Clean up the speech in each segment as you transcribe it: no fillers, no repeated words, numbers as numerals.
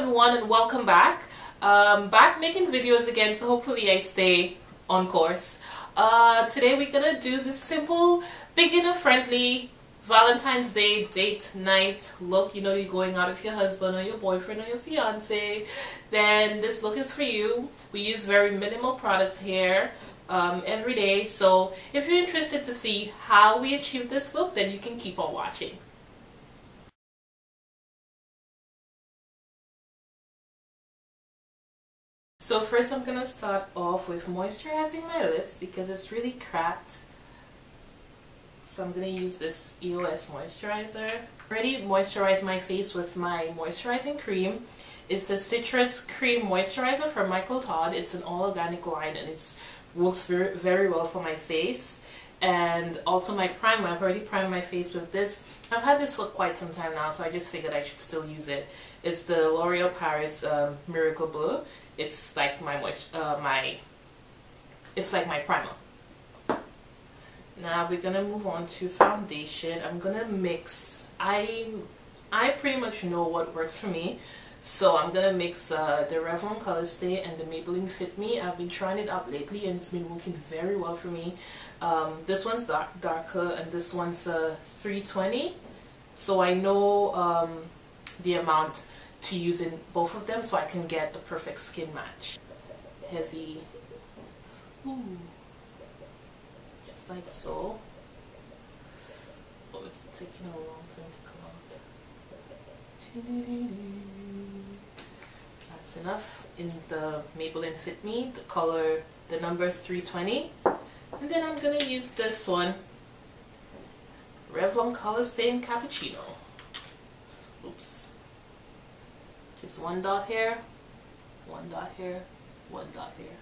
everyone and welcome back. Back making videos again, so hopefully I stay on course. Today we're gonna do this simple, beginner friendly Valentine's Day date night look. You know, you're going out with your husband or your boyfriend or your fiance, then this look is for you. We use very minimal products here every day, so if you're interested to see how we achieve this look, then you can keep on watching. So first I'm going to start off with moisturizing my lips because it's really cracked. So I'm going to use this EOS moisturizer. I already moisturized my face with my moisturizing cream. It's the Citrus Cream Moisturizer from Todd. It's an all organic line and it works very, very well for my face. And also my primer, I've already primed my face with this. I've had this for quite some time now, so I just figured I should still use it. It's the L'Oreal Paris Miracle Bleu. It's like it's like my primer. Now we're gonna move on to foundation. I'm gonna mix. I pretty much know what works for me, so I'm gonna mix the Revlon Colorstay and the Maybeline Fit Me. I've been trying it out lately and it's been working very well for me. This one's darker and this one's 320, so I know the amount to use in both of them so I can get a perfect skin match. Heavy. Ooh. Just like so. Oh, it's taking a long time to come out. That's enough. In the Maybeline Fit Me, the color, the number 320. And then I'm gonna use this one, Revlon Colorstay in Cappuccino. Oops. Just one dot here, one dot here, one dot here.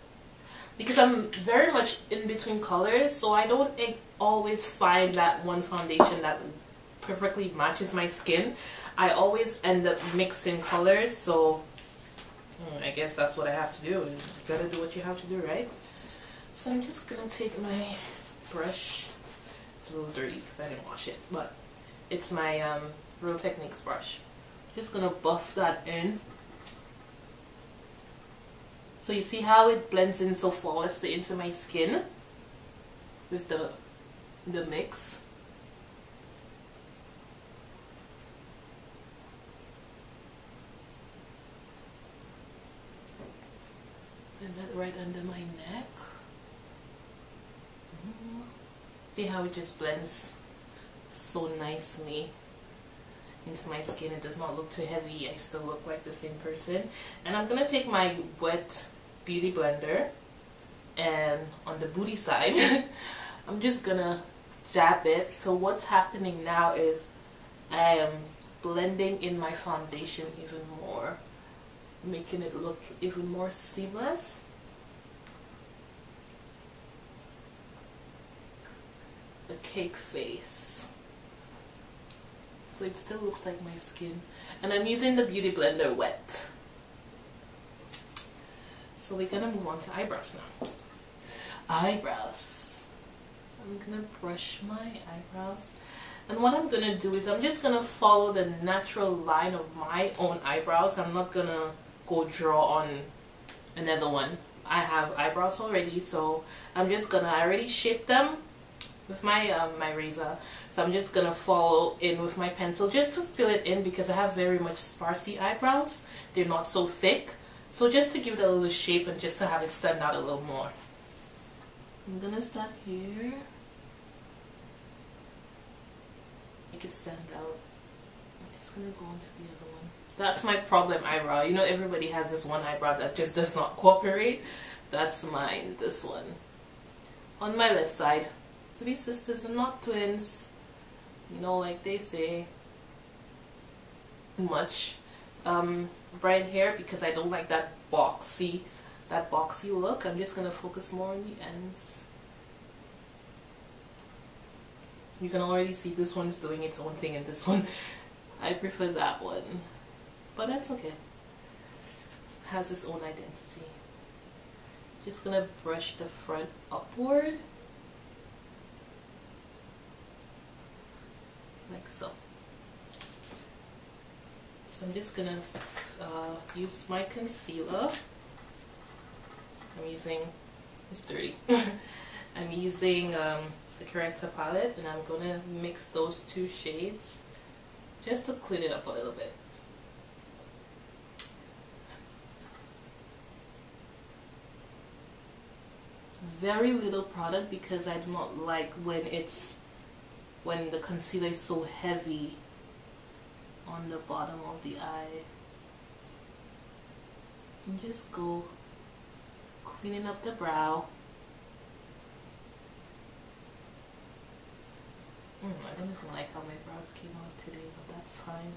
Because I'm very much in between colors, so I don't always find that one foundation that perfectly matches my skin. I always end up mixing colors, so I guess that's what I have to do. You gotta do what you have to do, right? So I'm just gonna take my brush. It's a little dirty because I didn't wash it, but it's my Real Techniques brush. Just gonna buff that in. So you see how it blends in so flawlessly into my skin with the mix. And that right under my neck. See how it just blends so nicely into my skin. It does not look too heavy. I still look like the same person. And I'm gonna take my wet beauty blender and on the booty side I'm just gonna dab it. So what's happening now is I am blending in my foundation even more, making it look even more seamless. A cake face. So it still looks like my skin. And I'm using the beauty blender wet. So we're gonna move on to eyebrows now. Eyebrows. I'm gonna brush my eyebrows. And what I'm gonna do is I'm just gonna follow the natural line of my own eyebrows. I'm not gonna go draw on another one. I have eyebrows already, so I'm just gonna, I already shaped them with my my razor, so I'm just gonna follow in with my pencil just to fill it in because I have very much sparsy eyebrows. They're not so thick, so just to give it a little shape and just to have it stand out a little more. I'm gonna start here, make it stand out. I'm just gonna go on to the other one. That's my problem eyebrow. You know, everybody has this one eyebrow that just does not cooperate. That's mine, this one. On my left side. To be sisters and not twins, you know, like they say. Too much bright hair because I don't like that boxy look. I'm just gonna focus more on the ends. You can already see this one's doing its own thing and this one I prefer that one, but that's okay. It has its own identity. Just gonna brush the front upward. Like so. So I'm just gonna use my concealer. I'm using, it's dirty. I'm using the corrector palette, and I'm gonna mix those two shades just to clean it up a little bit. Very little product because I do not like when the concealer is so heavy on the bottom of the eye. And just go cleaning up the brow. I don't even like how my brows came out today, but that's fine.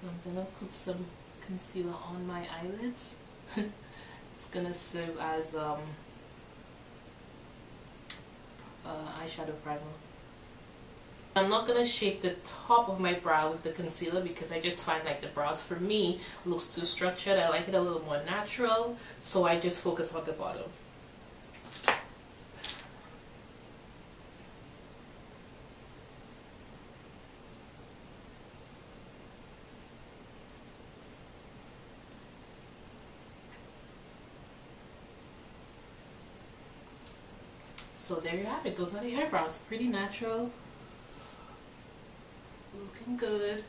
I'm gonna put some concealer on my eyelids. It's gonna serve as eyeshadow primer. I'm not gonna shape the top of my brow with the concealer because I just find like the brows for me looks too structured. I like it a little more natural, so I just focus on the bottom. So there you have it. Those are the eyebrows. Pretty natural. Looking good,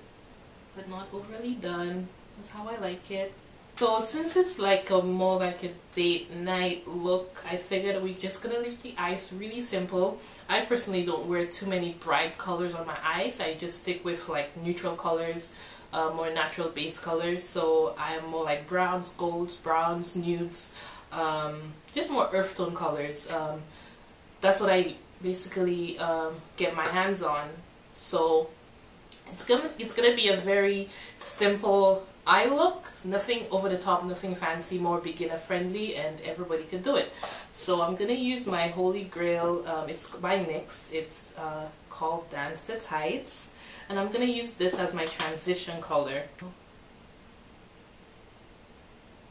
but not overly done. That's how I like it. So since it's like more like a date night look, I figured we're just gonna leave the eyes really simple. I personally don't wear too many bright colors on my eyes. I just stick with like neutral colors, more natural base colors. So I am more like browns, golds, browns, nudes, just more earth tone colors. That's what I basically get my hands on. So it's gonna be a very simple eye look, nothing over the top, nothing fancy, more beginner friendly, and everybody can do it. So I'm gonna use my holy grail. It's by NYX. It's called Dance the Tides, and I'm gonna use this as my transition color.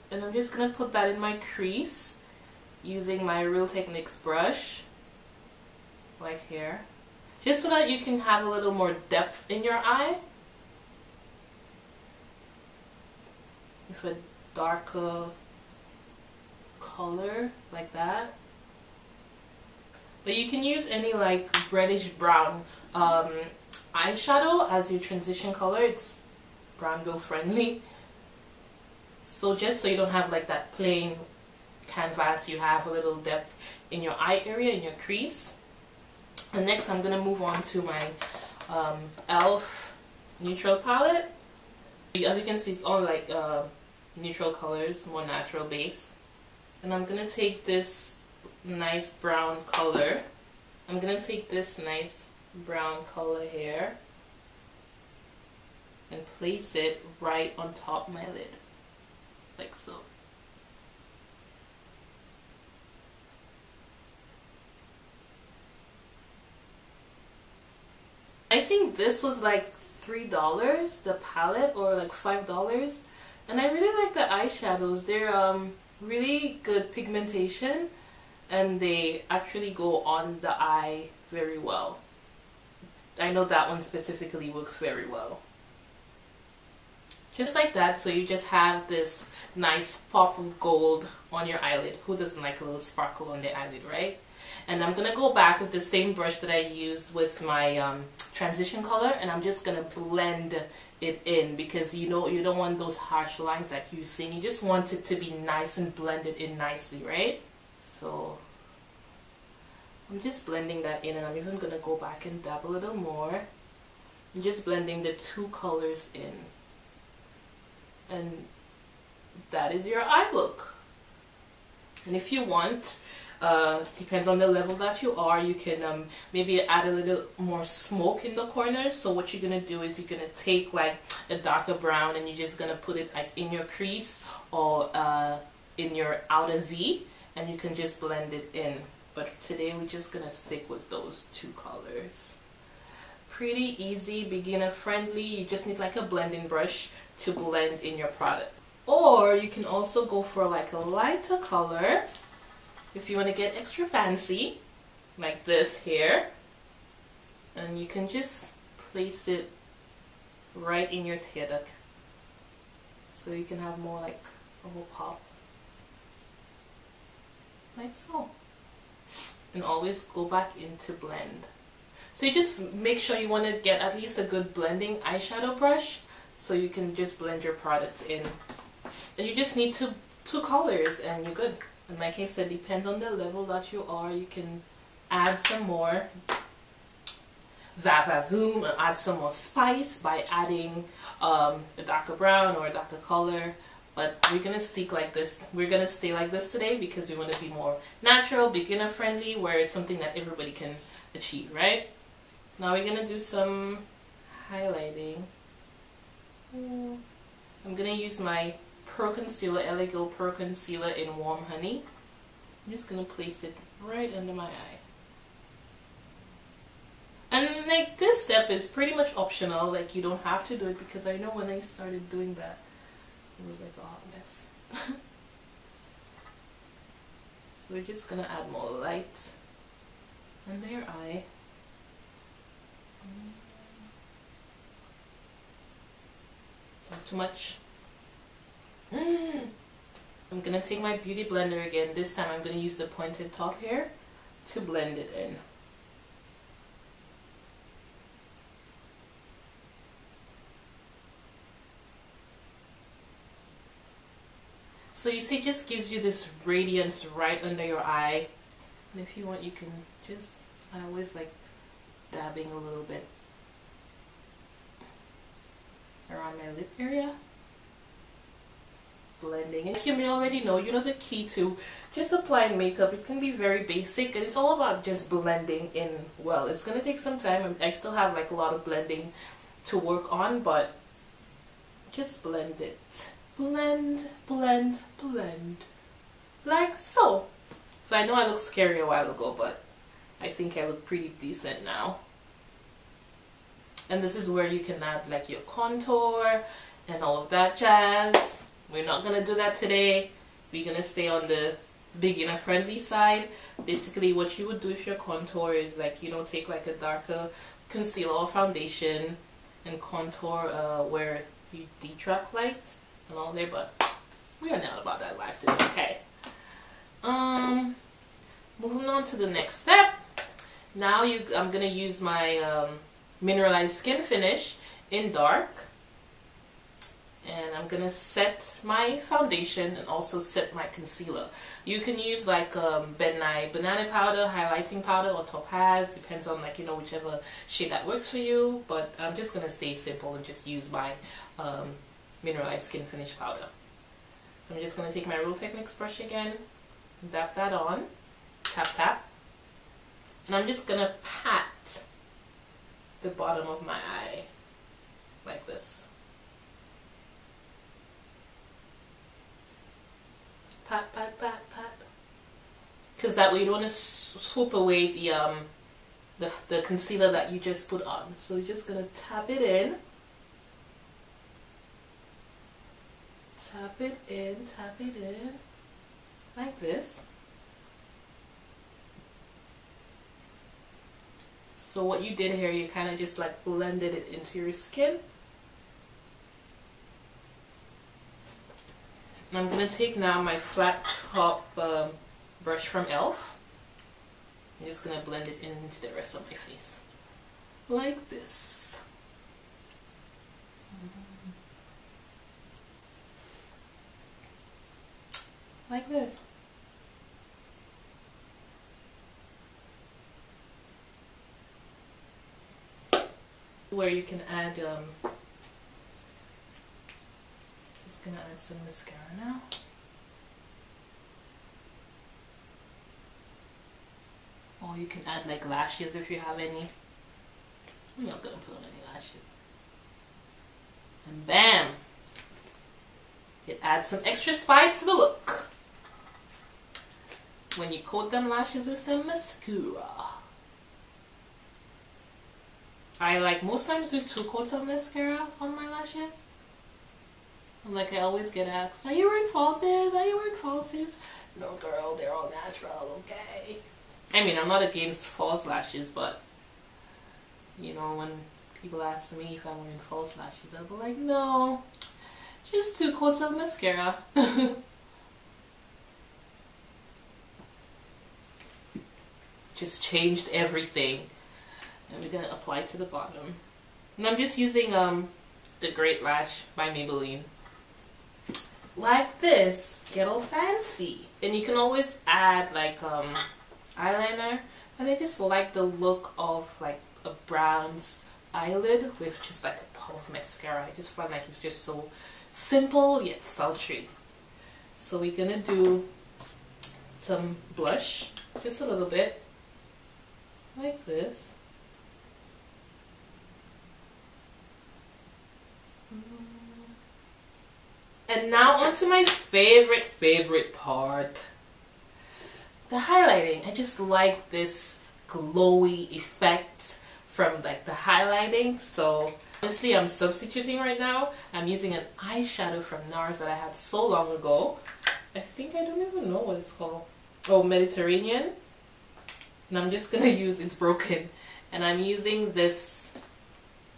And I'm just gonna put that in my crease using my Real Techniques brush. Like here, just so that you can have a little more depth in your eye with a darker color like that. But you can use any like reddish brown eyeshadow as your transition color. It's brown girl friendly, so just so you don't have like that plain canvas, you have a little depth in your eye area, in your crease. And next I'm going to move on to my e.l.f. neutral palette. As you can see, it's all like neutral colors, more natural base. And I'm going to take this nice brown color. I'm going to take this nice brown color here and place it right on top of my lid, like so. I think this was like $3, the palette, or like $5, and I really like the eyeshadows. They're really good pigmentation, and they actually go on the eye very well. I know that one specifically works very well. Just like that, so you just have this nice pop of gold on your eyelid. Who doesn't like a little sparkle on the eyelid, right? And I'm gonna go back with the same brush that I used with my transition color, and I'm just gonna blend it in, because you know you don't want those harsh lines that you're seeing. You just want it to be nice and blended in nicely, right? So I'm just blending that in, and I'm even gonna go back and dab a little more. I'm just blending the two colors in, and that is your eye look. And if you want, depends on the level that you are, you can maybe add a little more smoke in the corners. So what you're gonna do is you're gonna take like a darker brown, and you're just gonna put it like in your crease or in your outer V, and you can just blend it in. But today we're just gonna stick with those two colors. Pretty easy, beginner friendly. You just need like a blending brush to blend in your product. Or you can also go for like a lighter color if you want to get extra fancy, like this here, and you can just place it right in your tear duct, so you can have more like of a pop, like so. And always go back into blend. So you just make sure you want to get at least a good blending eyeshadow brush, so you can just blend your products in. And you just need two colors and you're good. And like I said, depends on the level that you are. You can add some more vavoom and add some more spice by adding a darker brown or a darker color. But we're gonna stick like this. We're gonna stay like this today because we want to be more natural, beginner friendly, where it's something that everybody can achieve, right? Now we're gonna do some highlighting. I'm gonna use my Pro Concealer, LA Girl Pro Concealer in Warm Honey. I'm just gonna place it right under my eye. And like this step is pretty much optional, like you don't have to do it, because I know when I started doing that, it was like a hot mess. So we're just gonna add more light under your eye. Not too much. I'm gonna take my beauty blender again. This time I'm gonna use the pointed top here to blend it in. So you see, it just gives you this radiance right under your eye. And if you want, you can just, I always like dabbing a little bit around my lip area. Blending. And you may already know, you know the key to just applying makeup. It can be very basic and it's all about just blending in well. It's going to take some time. I still have like a lot of blending to work on, but just blend it. Blend, blend, blend. Like so. So I know I looked scary a while ago, but I think I look pretty decent now. And this is where you can add like your contour and all of that jazz. We're not going to do that today. We're going to stay on the beginner friendly side. Basically what you would do if your contour is like, you know, take like a darker concealer or foundation and contour where you detract light and all there, but we are not about that life today, okay? Moving on to the next step. Now I'm gonna use my mineralized skin finish in dark, and I'm gonna set my foundation and also set my concealer. You can use like Ben Nye banana powder, highlighting powder, or topaz, depends on like, you know, whichever shade that works for you, but I'm just gonna stay simple and just use my mineralized skin finish powder. So I'm just going to take my Real Techniques brush again, dab that on, tap tap, and I'm just going to pat the bottom of my eye like this. Pat, pat, pat, pat. Because that way you don't want to swoop away the concealer that you just put on. So you're just going to tap it in. Tap it in, like this. So what you did here, you kind of just like blended it into your skin. And I'm going to take now my flat top brush from e.l.f. I'm just going to blend it into the rest of my face. Like this. Like this. Where you can add, just gonna add some mascara now. Or you can add like lashes if you have any. I'm not gonna put on any lashes. And bam! It adds some extra spice to the look when you coat them lashes with some mascara. I like most times do 2 coats of mascara on my lashes. And like I always get asked, are you wearing falsies? Are you wearing falsies? No girl, they're all natural, okay? I mean, I'm not against false lashes, but you know, when People ask me if I'm wearing false lashes. I'll be like, no, just 2 coats of mascara. Just changed everything. And we're going to apply to the bottom. And I'm just using the Great Lash by Maybelline. Like this. Get all fancy. And you can always add like eyeliner. And I just like the look of like a bronze eyelid with just like a pop of mascara. I just find like it's just so simple yet sultry. So we're gonna do some blush, just a little bit, like this. And now onto my favorite part. The highlighting. I just like this glowy effect from like the highlighting. So honestly, I'm substituting right now. I'm using an eyeshadow from NARS that I had so long ago. I think I don't even know what it's called. Oh, Mediterranean. And I'm just gonna use, it's broken. And I'm using this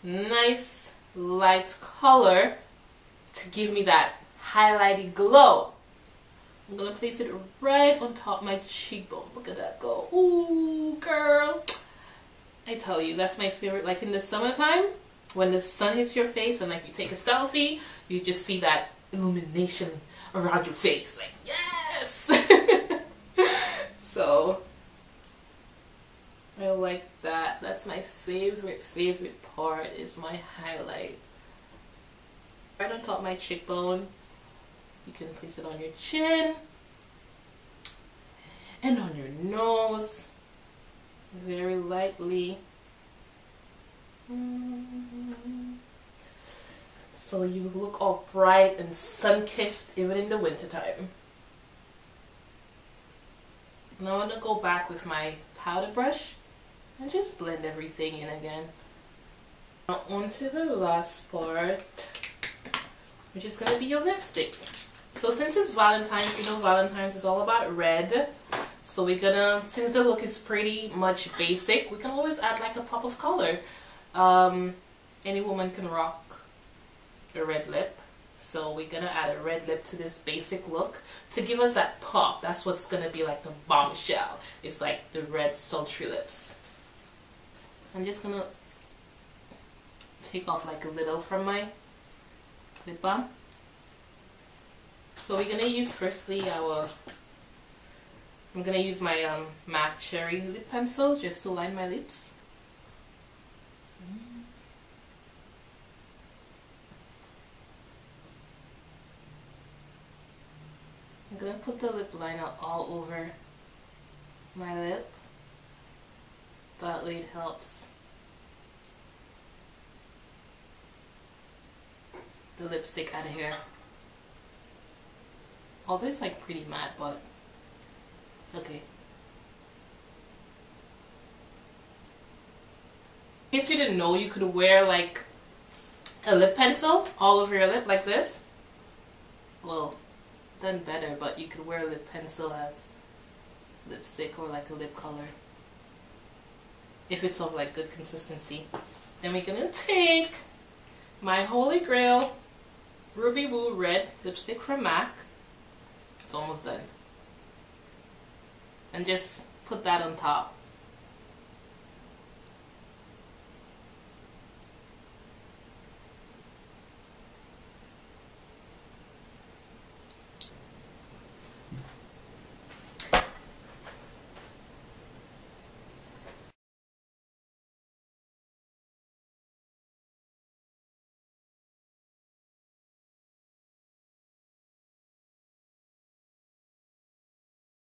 nice light color to give me that highlighty glow. I'm gonna place it right on top of my cheekbone. Look at that go. Ooh, girl. I tell you, that's my favorite. Like in the summertime, when the sun hits your face and like you take a selfie, you just see that illumination around your face. Like, yes! So, I like that. That's my favorite part is my highlight. Right on top of my cheekbone. You can place it on your chin and on your nose very lightly. So you look all bright and sun-kissed even in the wintertime. Now I'm going to go back with my powder brush and just blend everything in again. Now onto the last part, which is going to be your lipstick. So since it's Valentine's, you know Valentine's is all about red. So we're gonna, since the look is pretty much basic, we can always add like a pop of color. Any woman can rock a red lip. So we're gonna add a red lip to this basic look to give us that pop. That's what's gonna be like the bombshell. It's like the red sultry lips. I'm just gonna take off like a little from my lip balm. So we're gonna use firstly I'm gonna use my MAC Cherry lip pencil just to line my lips. I'm gonna put the lip liner all over my lip. That way it helps the lipstick out of here. Although it's like pretty matte, but okay. In case you didn't know, you could wear like a lip pencil all over your lip like this. Well, done better, but you could wear a lip pencil as lipstick or like a lip color if it's of like good consistency. Then we're gonna take my holy grail Ruby Woo red lipstick from MAC. It's almost done. And just put that on top.